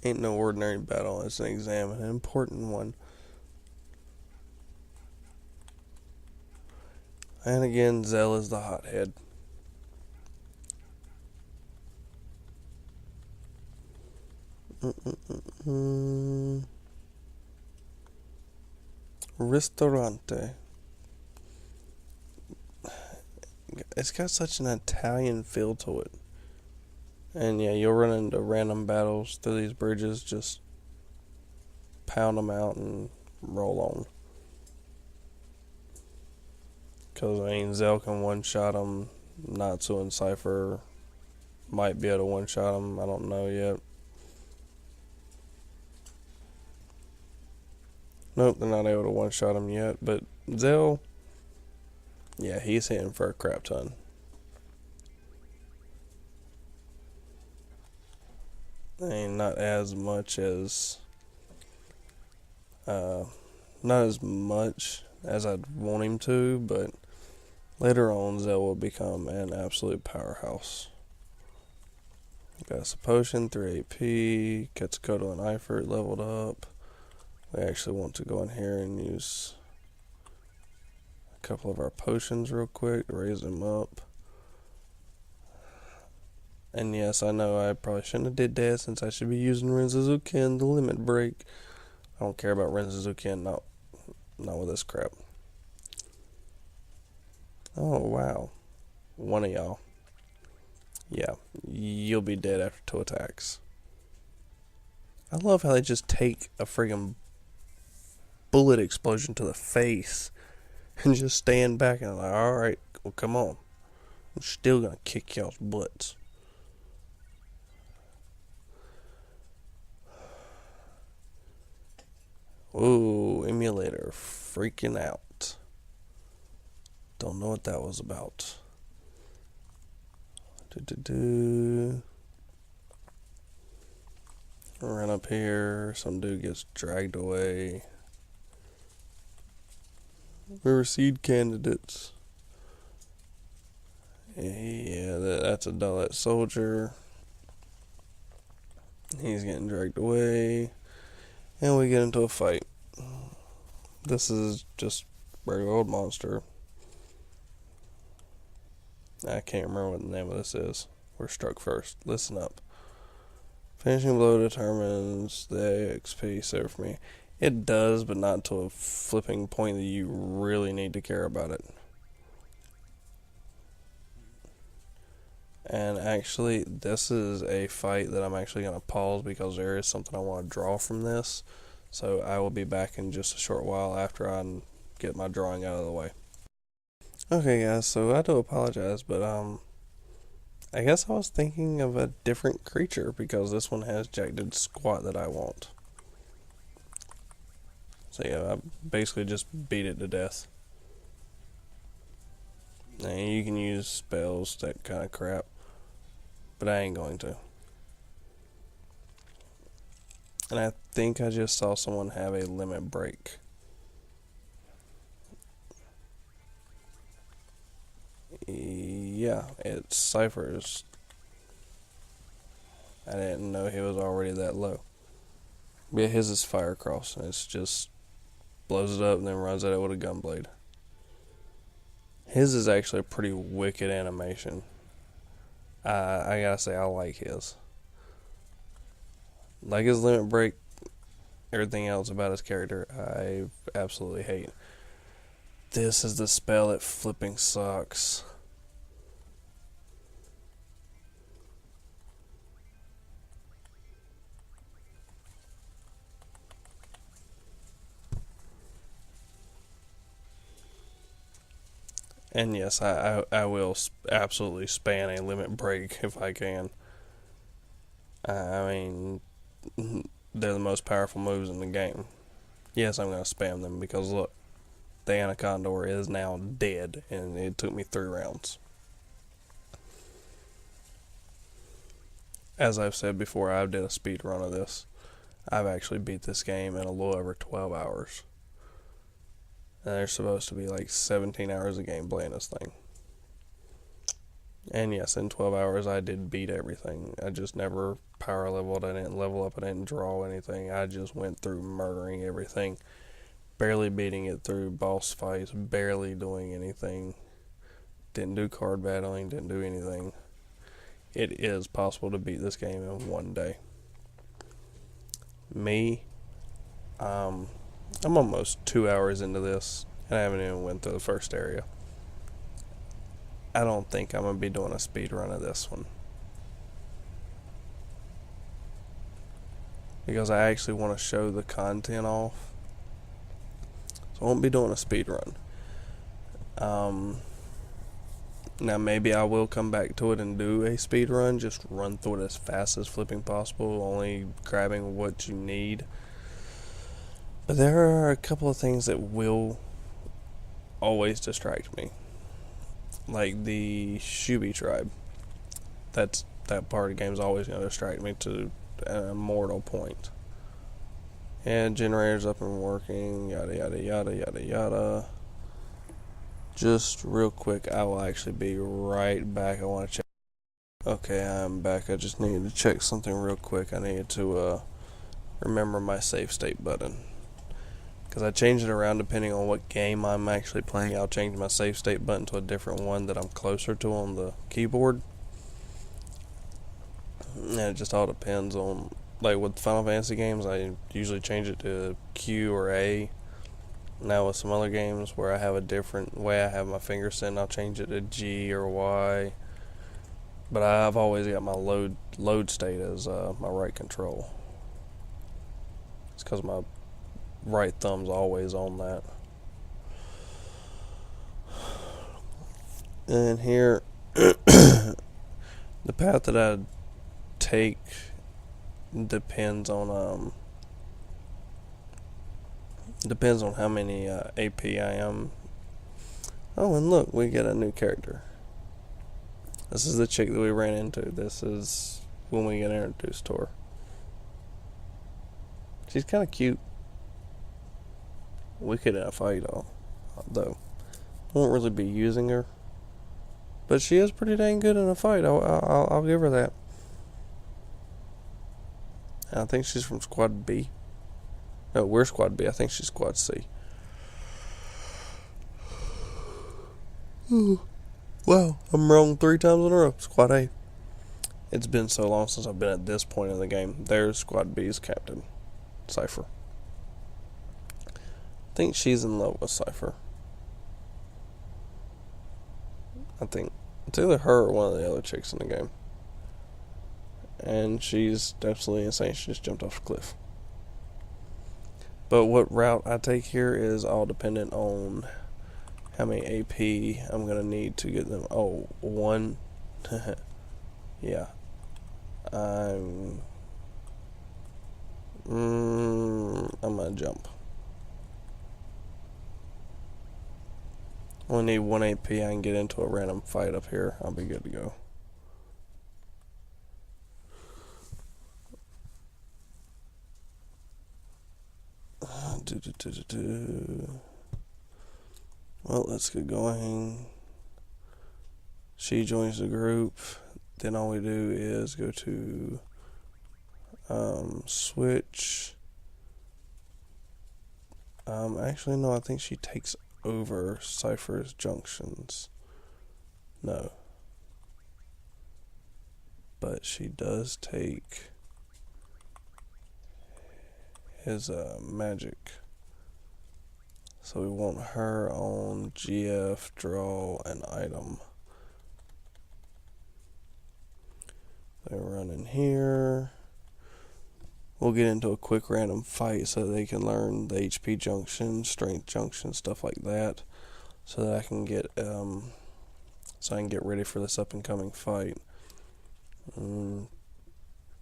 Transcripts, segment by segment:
Ain't no ordinary battle, it's an exam, an important one. And again, Zell is the hothead. Ristorante. It's got such an Italian feel to it. And yeah, you'll run into random battles through these bridges, just pound them out and roll on. Because, I mean, Zell can one-shot them, Natsu and Cypher might be able to one-shot them, I don't know yet. Nope, they're not able to one-shot him yet, but Zell, yeah, he's hitting for a crap ton. I mean, not as much as, uh, not as much as I'd want him to, but later on, Zell will become an absolute powerhouse. Got us a potion, 3 AP, Quetzalcoatl and Eifert leveled up. We actually want to go in here and use a couple of our potions real quick to raise them up. And yes, I know I probably shouldn't have did that since I should be using Renzozuken, the limit break. I don't care about Renzozuken, not with this crap. Oh, wow. One of y'all. Yeah, you'll be dead after 2 attacks. I love how they just take a friggin' bullet explosion to the face and just stand back and like, alright, well, come on. I'm still gonna kick y'all's butts. Ooh, emulator freaking out. Don't know what that was about. Run up here. Some dude gets dragged away. We were seed candidates. Yeah, that's a dollet soldier. He's getting dragged away. And we get into a fight. This is just regular old monster. I can't remember what the name of this is. We're struck first. Listen up. Finishing blow determines the XP saved for me. It does, but not to a flipping point that you really need to care about it. And actually, this is a fight that I'm actually going to pause because there is something I want to draw from this. So I will be back in just a short while after I get my drawing out of the way. Okay, guys, so I do apologize, but I guess I was thinking of a different creature because this one has Jack did squat that I want. So yeah, I basically just beat it to death. And you can use spells, that kind of crap, but I ain't going to. And I think I just saw someone have a limit break. Yeah, it's Cypher's. I didn't know he was already that low. But yeah, his is Fire Cross, and it's just blows it up and then runs at it with a gunblade. His is actually a pretty wicked animation. I gotta say, I like his. Like his limit break, everything else about his character, I absolutely hate. This is the spell that flipping sucks. And yes, I will absolutely span a limit break if I can. I mean, they're the most powerful moves in the game. Yes, I'm going to spam them because look, the Anacondor is now dead and it took me 3 rounds. As I've said before, I did a speed run of this. I've actually beat this game in a little over 12 hours. And there's supposed to be like 17 hours of gameplay in this thing. And yes, in 12 hours I did beat everything. I just never power leveled. I didn't level up. I didn't draw anything. I just went through murdering everything. Barely beating it through boss fights. Barely doing anything. Didn't do card battling. Didn't do anything. It is possible to beat this game in one day. Me, I'm almost 2 hours into this, and I haven't even went through the first area. I don't think I'm going to be doing a speed run of this one, because I actually want to show the content off. So I won't be doing a speed run. Now maybe I will come back to it and do a speed run, just run through it as fast as flipping possible, only grabbing what you need. But there are a couple of things that will always distract me. Like the Shubi tribe. That part of the game is always going to distract me to an immortal point. And generator's up and working, yada yada yada yada yada. Just real quick, I will actually be right back. I want to check. Okay, I'm back. I just needed to check something real quick. I needed to remember my save state button, because I change it around depending on what game I'm actually playing. I'll change my save state button to a different one that I'm closer to on the keyboard. And it just all depends on, like with Final Fantasy games, I usually change it to Q or A. Now with some other games where I have a different way I have my finger set, I'll change it to G or Y. But I've always got my load state as my right control. It's because my right thumb's always on that. And here, the path that I take depends on how many AP I am. Oh, and look, we get a new character. This is the chick that we ran into. This is when we get introduced to her. She's kind of cute. We could fight though. Won't really be using her, but she is pretty dang good in a fight. I'll give her that. And I think she's from Squad B. No, we're Squad B. I think she's Squad C. Ooh. Wow, I'm wrong 3 times in a row. Squad A. It's been so long since I've been at this point in the game. There's Squad B's captain, Cypher. I think she's in love with Cypher. I think it's either her or one of the other chicks in the game. And she's absolutely insane. She just jumped off a cliff. But what route I take here is all dependent on how many AP I'm going to need to get them. Oh, one. Yeah. I'm going to jump. Only need 1 AP. I can get into a random fight up here. I'll be good to go. Well, let's get going. She joins the group. Then all we do is go to switch. Actually, no, I think she takes over Cypher's junctions. No. But she does take his magic. So we want her on GF, draw, and item. They run in here. We'll get into a quick random fight so they can learn the HP junction, strength junction, stuff like that, so that I can get ready for this up and coming fight.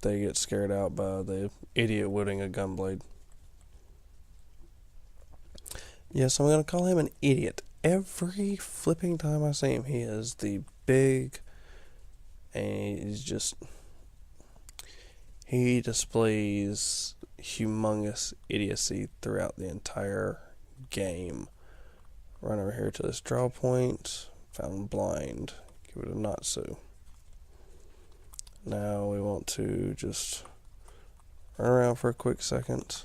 They get scared out by the idiot wielding a gunblade. Yes, I'm gonna call him an idiot every flipping time I see him. He is the big, and he displays humongous idiocy throughout the entire game. Run over here to this draw point. Found blind. Give it a Natsu. Now we want to just run around for a quick second.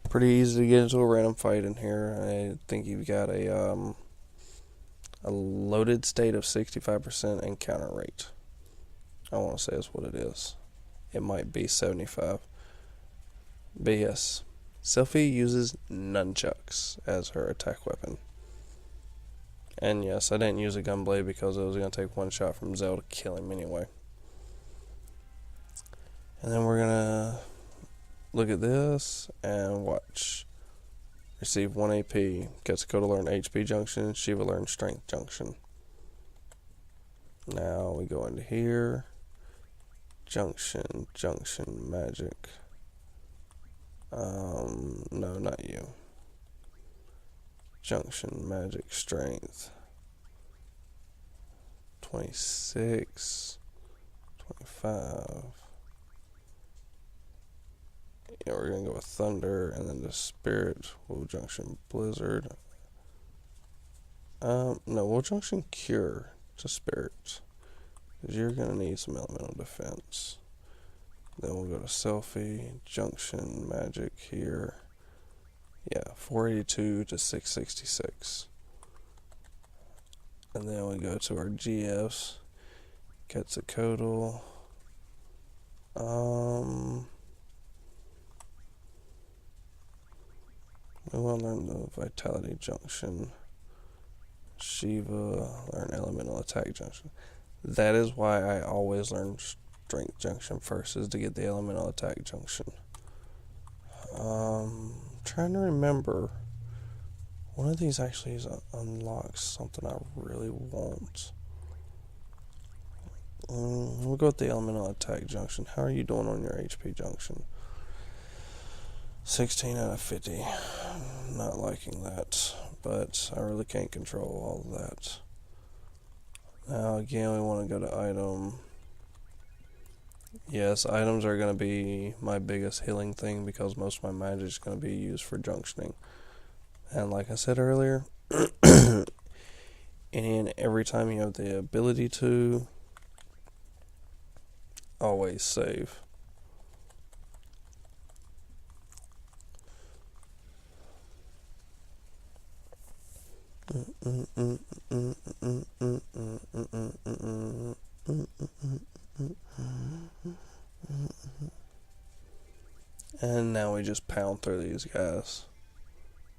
Pretty easy to get into a random fight in here. I think you've got a loaded state of 65% and counter rate. I want to say that's what it is. It might be 75. But yes, Selphie uses nunchucks as her attack weapon. And yes, I didn't use a gunblade because it was going to take one shot from Zell to kill him anyway. And then we're going to look at this and watch. Receive 1 AP. Ketsuko learn HP junction. Shiva learn strength junction. Now we go into here. Junction magic. No, not you. Junction magic strength. 26. 25. Yeah, we're gonna go with thunder, and then the spirit. Will junction blizzard. No, will junction cure to spirit, because you're gonna need some elemental defense. Then we'll go to Selphie, junction magic here. Yeah, 482 to 666. And then we go to our GFs. Quetzalcoatl. We want to learn the Vitality Junction. Shiva, learn Elemental Attack Junction. That is why I always learn Strength Junction first, is to get the Elemental Attack Junction. Trying to remember. One of these actually unlocks something I really want. We'll go with the Elemental Attack Junction. How are you doing on your HP Junction? 16 out of 50. Not liking that, but I really can't control all of that. Now again, we want to go to item. Yes, items are going to be my biggest healing thing because most of my magic is going to be used for junctioning. And like I said earlier, and every time you have the ability to, always save. And now we just pound through these guys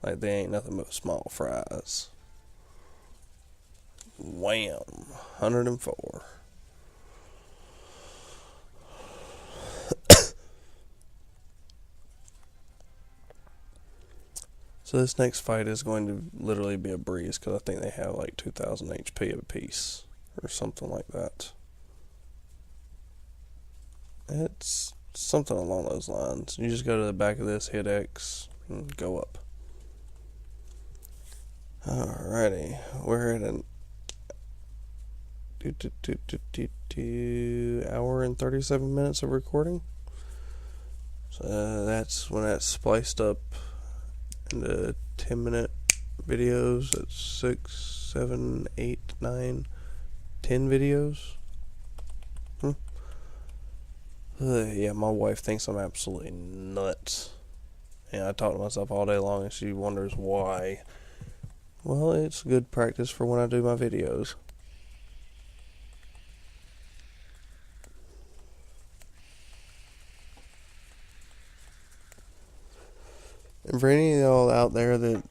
like they ain't nothing but small fries. Wham! 104. So this next fight is going to literally be a breeze because I think they have like 2,000 HP apiece or something like that. It's something along those lines. You just go to the back of this, hit X, and go up. Alrighty, we're at an hour and 37 minutes of recording. So that's when that's spliced up into 10-minute videos. That's 6, 7, 8, 9, 10 videos. Yeah, my wife thinks I'm absolutely nuts. And I talk to myself all day long and she wonders why. Well, it's good practice for when I do my videos. And for any of y'all out there that